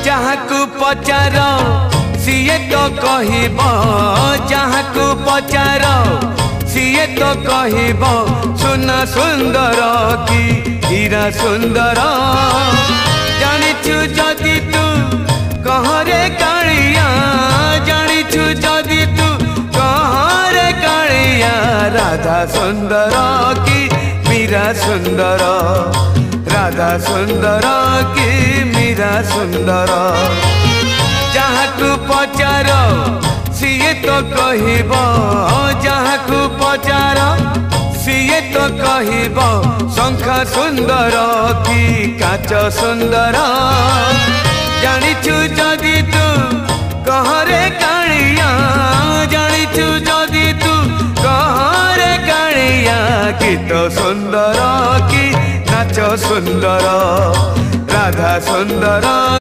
जहाकू पचार CA तो कहब, जहाकू पचार CA तो कहब सुना सुंदर कि हीरा सुंदर। जानिछु जदि तू कहरे कालिया, जानिछु जदि तू कहरे कालिया, राधा सुंदर कि मीरा सुंदर, राधा सुंदर कि मीरा सुंदर। जहाकू पचार सीए तो कहब, जहाकू पचार सीए तो कहब शंखा सुंदर कि काच सुंदर। जानिछु जदि तू कहरे कालिया, जानिछु जदि तू कहरे कालिया, गीत सुंदर कि नाच सुंदर, राधा सुंदर।